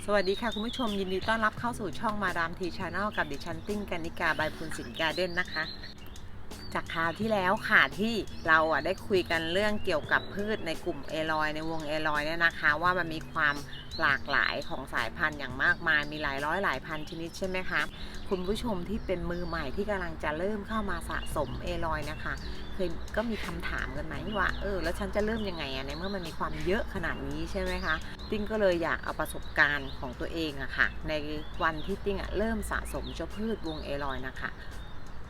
สวัสดีค่ะคุณผู้ชมยินดีต้อนรับเข้าสู่ช่องมาดามทีชาแนลกับดิฉันติ้งกนิกาบายพูนสินการ์เด้นนะคะจากคราวที่แล้วค่ะที่เราได้คุยกันเรื่องเกี่ยวกับพืชในกลุ่มเอลอยในวงเอลอยเนี่ยนะคะว่ามันมีความหลากหลายของสายพันธุ์อย่างมากมายมีหลายร้อยหลายพันชนิดใช่ไหมคะคุณผู้ชมที่เป็นมือใหม่ที่กำลังจะเริ่มเข้ามาสะสมเอลอยนะคะก็มีคำถามกันไหมว่าแล้วฉันจะเริ่มยังไงในเมื่อมันมีความเยอะขนาดนี้ใช่ไหมคะติ้งก็เลยอยากเอาประสบการณ์ของตัวเองอะค่ะในวันที่ติ้งเริ่มสะสมเจ้าพืชวงเอลอยนะคะ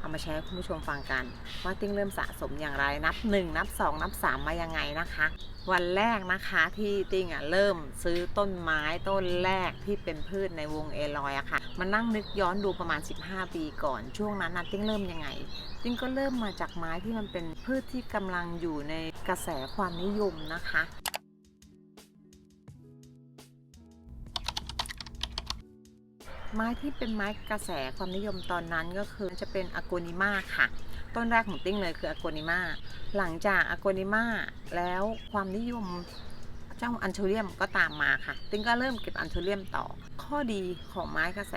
เอามาแชร์ให้คุณผู้ชมฟังกันว่าติ้งเริ่มสะสมอย่างไรนับ1นับ2นับ3มายังไงนะคะวันแรกนะคะที่ติ้งเริ่มซื้อต้นไม้ต้นแรกที่เป็นพืชในวงเอลอยอะค่ะมานั่งนึกย้อนดูประมาณ15ปีก่อนช่วงนั้นติ้งเริ่มยังไงติ้งก็เริ่มมาจากไม้ที่มันเป็นพืชที่กำลังอยู่ในกระแสความนิยมนะคะไม้ที่เป็นไม้กระแสความนิยมตอนนั้นก็คือจะเป็นอโกนิมาค่ะต้นแรกของติ้งเลยคืออโกนิมาหลังจากอโกนิมาแล้วความนิยมเจ้าอันเทเรียมก็ตามมาค่ะติ้งก็เริ่มเก็บอันเทเรียมต่อข้อดีของไม้กระแส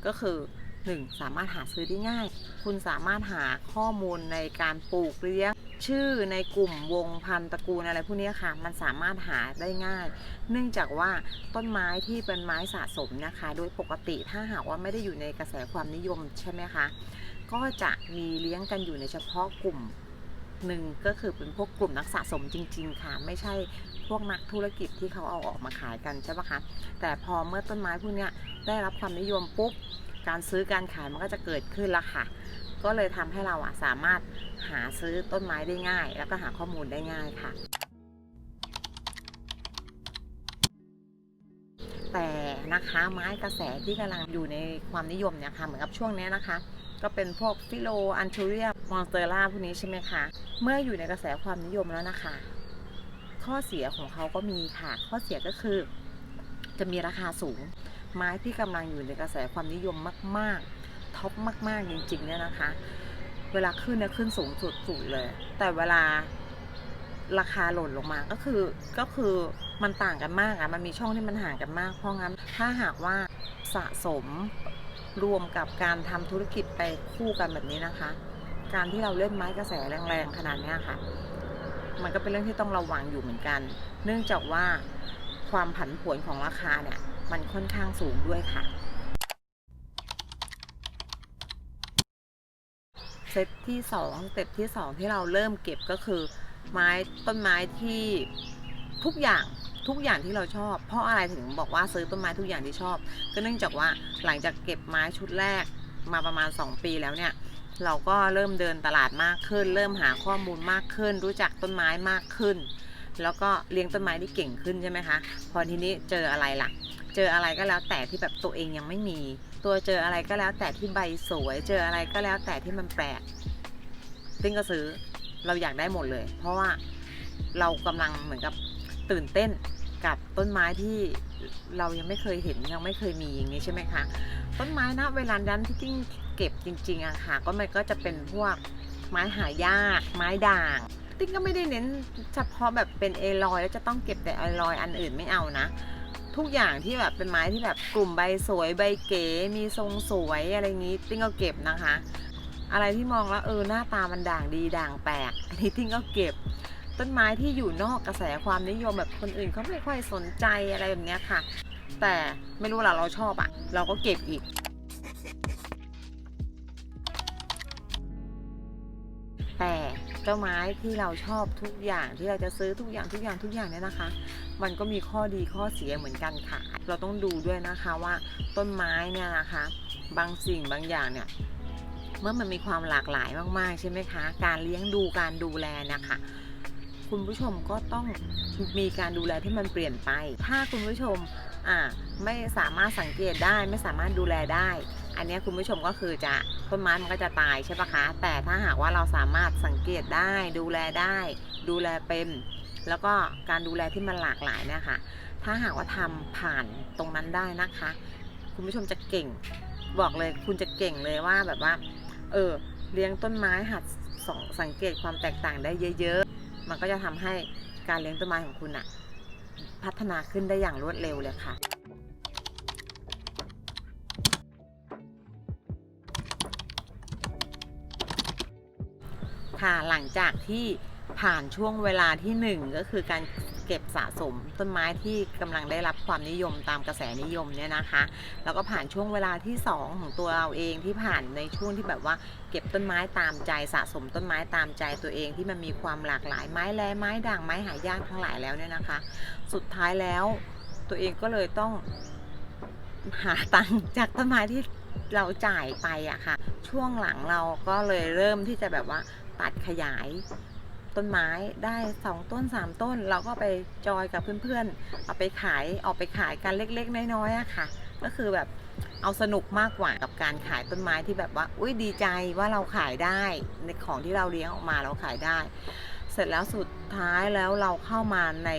ก็คือ1สามารถหาซื้อได้ง่ายคุณสามารถหาข้อมูลในการปลูกเลี้ยงชื่อในกลุ่มวงพันธุ์ตระกูลอะไรพวกนี้ค่ะมันสามารถหาได้ง่ายเนื่องจากว่าต้นไม้ที่เป็นไม้สะสมนะคะโดยปกติถ้าหากว่าไม่ได้อยู่ในกระแสความนิยมใช่ไหมคะก็จะมีเลี้ยงกันอยู่ในเฉพาะกลุ่มหนึ่งก็คือเป็นพวกกลุ่มนักสะสมจริงๆค่ะไม่ใช่พวกนักธุรกิจที่เขาเอาออกมาขายกันใช่ปะคะแต่พอเมื่อต้นไม้พวกนี้ได้รับความนิยมปุ๊บการซื้อการขายมันก็จะเกิดขึ้นละค่ะก็เลยทำให้เราสามารถหาซื้อต้นไม้ได้ง่ายแล้วก็หาข้อมูลได้ง่ายค่ะแต่นะคะไม้กระแสที่กำลังอยู่ในความนิยมเนี่ยค่ะเหมือนกับช่วงนี้นะคะก็เป็นพวกฟิโลอันทูเรียมอนสเตอร่าพวกนี้ใช่ไหมคะเมื่ออยู่ในกระแสความนิยมแล้วนะคะข้อเสียของเขาก็มีค่ะข้อเสียก็คือจะมีราคาสูงไม้ที่กำลังอยู่ในกระแสความนิยมมากๆท็อปมากๆจริงๆเนี่ยนะคะเวลาขึ้นเนี่ยขึ้นสูงสุดเลยแต่เวลาราคาหล่นลงมาก็คือมันต่างกันมากมันมีช่องที่มันห่างกันมากเพราะงั้นถ้าหากว่าสะสมรวมกับการทำธุรกิจไปคู่กันแบบนี้นะคะการที่เราเล่นไม้กระแสแรงๆขนาดนี้ค่ะมันก็เป็นเรื่องที่ต้องระวังอยู่เหมือนกันเนื่องจากว่าความผันผวนของราคาเนี่ยมันค่อนข้างสูงด้วยค่ะเซตที่2สเต็ปที่2ที่เราเริ่มเก็บก็คือต้นไม้ที่ทุกอย่างที่เราชอบเพราะอะไรถึงบอกว่าซื้อต้นไม้ทุกอย่างที่ชอบก็เนื่องจากว่าหลังจากเก็บไม้ชุดแรกมาประมาณ2ปีแล้วเนี่ยเราก็เริ่มเดินตลาดมากขึ้นเริ่มหาข้อมูลมากขึ้นรู้จักต้นไม้มากขึ้นแล้วก็เลี้ยงต้นไม้ที่เก่งขึ้นใช่ไหมคะพอทีนี้เจออะไรล่ะเจออะไรก็แล้วแต่ที่แบบตัวเองยังไม่มีเจออะไรก็แล้วแต่ที่ใบสวยเจออะไรก็แล้วแต่ที่มันแปลกติ้งก็ซื้อเราอยากได้หมดเลยเพราะว่าเรากำลังเหมือนกับตื่นเต้นกับต้นไม้ที่เรายังไม่เคยเห็นยังไม่เคยมีอย่างนี้ใช่ไหมคะต้นไม้นะเวลานั้นที่ติ้งเก็บจริงๆค่ะมันก็จะเป็นพวกไม้หายากไม้ด่างติ้งก็ไม่ได้เน้นเฉพาะแบบเป็นเอลอยแล้วจะต้องเก็บแต่เอลอยอันอื่นไม่เอานะทุกอย่างที่แบบเป็นไม้ที่แบบกลุ่มใบสวยใบเก๋มีทรงสวยอะไรงี้ติ้งก็เก็บนะคะอะไรที่มองแล้วหน้าตามันด่างดีด่างแปลกอันนี้ติ้งก็เก็บต้นไม้ที่อยู่นอกกระแสความนิยมแบบคนอื่นเขาไม่ค่อยสนใจอะไรแบบนี้ค่ะแต่ไม่รู้เราชอบเราก็เก็บอีกแต่เจ้าไม้ที่เราชอบทุกอย่างที่เราจะซื้อทุกอย่างเนี่ยนะคะมันก็มีข้อดีข้อเสียเหมือนกันค่ะเราต้องดูด้วยนะคะว่าต้นไม้เนี่ยนะคะบางสิ่งบางอย่างเนี่ยเมื่อมันมีความหลากหลายมากๆใช่ไหมคะการเลี้ยงดูการดูแลนะคะคุณผู้ชมก็ต้องมีการดูแลที่มันเปลี่ยนไปถ้าคุณผู้ชมไม่สามารถสังเกตได้ไม่สามารถดูแลได้อันนี้คุณผู้ชมก็คือจะต้นไม้มันก็จะตายใช่ปะคะแต่ถ้าหากว่าเราสามารถสังเกตได้ดูแลได้ดูแลเป็นแล้วก็การดูแลที่มันหลากหลายเนี่ยค่ะถ้าหากว่าทำผ่านตรงนั้นได้นะคะคุณผู้ชมจะเก่งบอกเลยคุณจะเก่งเลยว่าแบบว่าเลี้ยงต้นไม้หัดสังเกตความแตกต่างได้เยอะๆมันก็จะทำให้การเลี้ยงต้นไม้ของคุณพัฒนาขึ้นได้อย่างรวดเร็วเลยค่ะ ค่ะหลังจากที่ผ่านช่วงเวลาที่1ก็คือการเก็บสะสมต้นไม้ที่กำลังได้รับความนิยมตามกระแสนิยมเนี่ยนะคะแล้วก็ผ่านช่วงเวลาที่2ของตัวเราเองที่ผ่านในช่วงที่แบบว่าเก็บต้นไม้ตามใจสะสมต้นไม้ตามใจตัวเองที่มันมีความหลากหลายไม้แลไม้ด่างไม้หายากทั้งหลายแล้วเนี่ยนะคะสุดท้ายแล้วตัวเองก็เลยต้องหาตังค์จากต้นไม้ที่เราจ่ายไปอะค่ะช่วงหลังเราก็เลยเริ่มที่จะแบบว่าตัดขยายต้นไม้ได้2ต้น3ต้นเราก็ไปจอยกับเพื่อนๆเอาไปขายออกไปขายกันเล็กๆน้อยๆอะค่ะก็คือแบบเอาสนุกมากกว่ากับการขายต้นไม้ที่แบบว่าอุ้ยดีใจว่าเราขายได้ในของที่เราเลี้ยงออกมาเราขายได้เสร็จแล้วสุดท้ายแล้วเราเข้ามาใน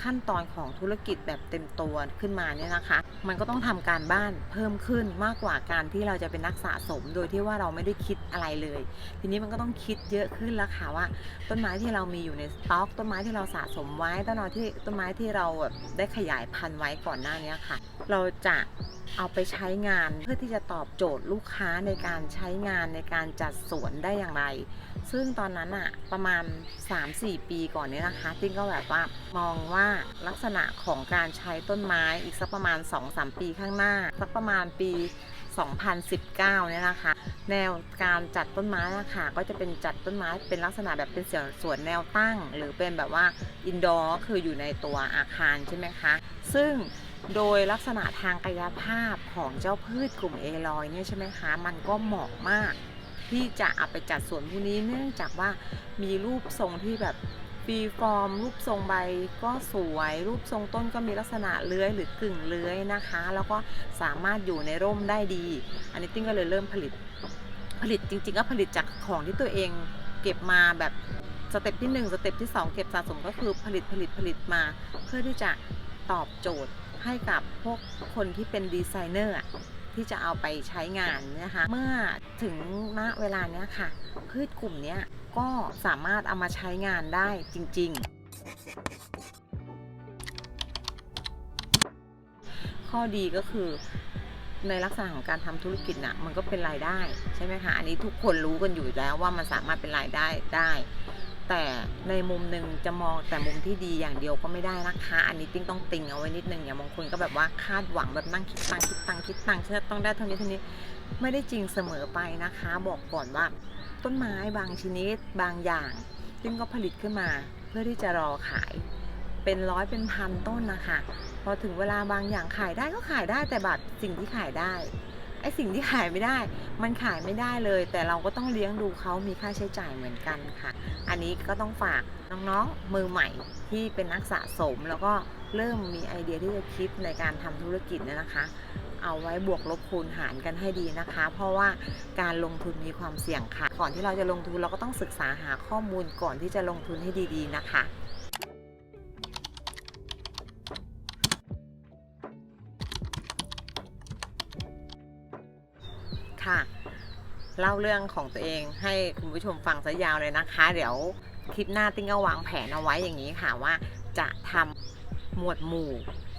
ขั้นตอนของธุรกิจแบบเต็มตัวขึ้นมาเนี่ยนะคะมันก็ต้องทำการบ้านเพิ่มขึ้นมากกว่าการที่เราจะเป็นนักสะสมโดยที่ว่าเราไม่ได้คิดอะไรเลยทีนี้มันก็ต้องคิดเยอะขึ้นแล้วค่ะว่าต้นไม้ที่เรามีอยู่ในสต็อกต้นไม้ที่เราสะสมไว้ต้นไม้ที่เราแบบได้ขยายพันธุ์ไว้ก่อนหน้านี้ค่ะเราจะเอาไปใช้งานเพื่อที่จะตอบโจทย์ลูกค้าในการใช้งานในการจัดสวนได้อย่างไรซึ่งตอนนั้นอะประมาณ 3-4 ปีก่อนนี้นะคะติ้งก็แบบว่ามองว่าลักษณะของการใช้ต้นไม้อีกสักประมาณ 2-3 ปีข้างหน้าสักประมาณปี 2019 เนี่ยนะคะแนวการจัดต้นไม้นะคะก็จะเป็นจัดต้นไม้เป็นลักษณะแบบเป็นสวนแนวตั้งหรือเป็นแบบว่าอินดอร์คืออยู่ในตัวอาคารใช่ไหมคะซึ่งโดยลักษณะทางกายภาพของเจ้าพืชกลุ่มเอลอยเนี่ยใช่ไหมคะมันก็เหมาะมากที่จะเอาไปจัดสวนพวกนี้เนื่องจากว่ามีรูปทรงที่แบบฟรีฟอร์มรูปทรงใบก็สวยรูปทรงต้นก็มีลักษณะเลื้อยหรือกึ่งเลื้อยนะคะแล้วก็สามารถอยู่ในร่มได้ดีอันนี้ติ้งก็เลยเริ่มผลิตจริงๆก็ผลิตจากของที่ตัวเองเก็บมาแบบสเต็ปที่1สเต็ปที่2เก็บสะสมก็คือผลิตมาเพื่อที่จะตอบโจทย์ให้กับพวกคนที่เป็นดีไซเนอร์ที่จะเอาไปใช้งานนะคะเมื่อถึงณเวลานี้ค่ะพืชกลุ่มนี้ก็สามารถเอามาใช้งานได้จริงๆข้อดีก็คือในลักษณะของการทำธุรกิจน่ะมันก็เป็นรายได้ใช่ไหมคะอันนี้ทุกคนรู้กันอยู่แล้วว่ามันสามารถเป็นรายได้แต่ในมุมหนึ่งจะมองแต่มุมที่ดีอย่างเดียวก็ไม่ได้นะคะอันนี้ติ้งต้องติงเอาไว้นิดนึงอย่างบางคนก็แบบว่าคาดหวังแบบนั่งคิดตังค์ฉันจะต้องได้เท่านี้ไม่ได้จริงเสมอไปนะคะบอกก่อนว่าต้นไม้บางชนิดบางอย่างติ้งก็ผลิตขึ้นมาเพื่อที่จะรอขายเป็นร้อยเป็นพันต้นนะคะพอถึงเวลาบางอย่างขายได้ก็ขายได้แต่บัตรสิ่งที่ขายได้ไอ้สิ่งที่ขายไม่ได้มันขายไม่ได้เลยแต่เราก็ต้องเลี้ยงดูเขามีค่าใช้จ่ายเหมือนกันค่ะอันนี้ก็ต้องฝากน้องๆมือใหม่ที่เป็นนักสะสมแล้วก็เริ่มมีไอเดียที่จะคิดในการทำธุรกิจเนี่ยนะคะเอาไว้บวกลบคูณหารกันให้ดีนะคะเพราะว่าการลงทุนมีความเสี่ยงค่ะก่อนที่เราจะลงทุนเราก็ต้องศึกษาหาข้อมูลก่อนที่จะลงทุนให้ดีๆนะคะค่ะเล่าเรื่องของตัวเองให้คุณผู้ชมฟังซะยาวเลยนะคะเดี๋ยวคลิปหน้าติ้งก็วางแผนเอาไว้อย่างนี้ค่ะว่าจะทำหมวดหมู่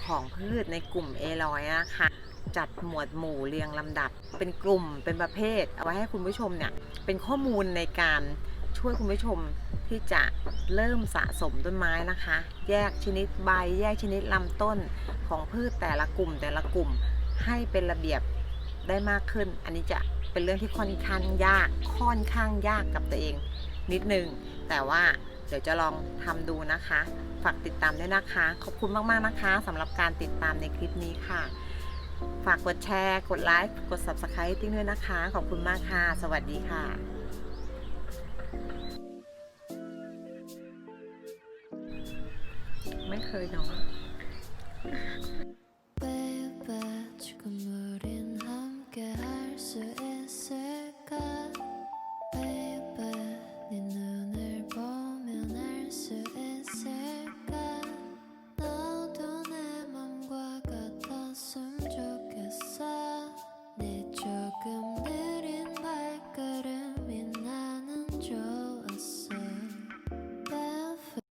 ของพืชในกลุ่มเอลอยนะคะจัดหมวดหมู่เรียงลำดับเป็นกลุ่มเป็นประเภทเอาไว้ให้คุณผู้ชมเนี่ยเป็นข้อมูลในการช่วยคุณผู้ชมที่จะเริ่มสะสมต้นไม้นะคะแยกชนิดใบแยกชนิดลำต้นของพืชแต่ละกลุ่มให้เป็นระเบียบได้มากขึ้นอันนี้จะเป็นเรื่องที่ค่อนข้างยากกับตัวเองนิดนึงแต่ว่าเดี๋ยวจะลองทำดูนะคะฝากติดตามด้วยนะคะขอบคุณมากๆนะคะสำหรับการติดตามในคลิปนี้ค่ะฝากกดแชร์กดไลค์กด Subscribe ติ้งด้วยนะคะขอบคุณมากค่ะสวัสดีค่ะไม่เคยเนาะ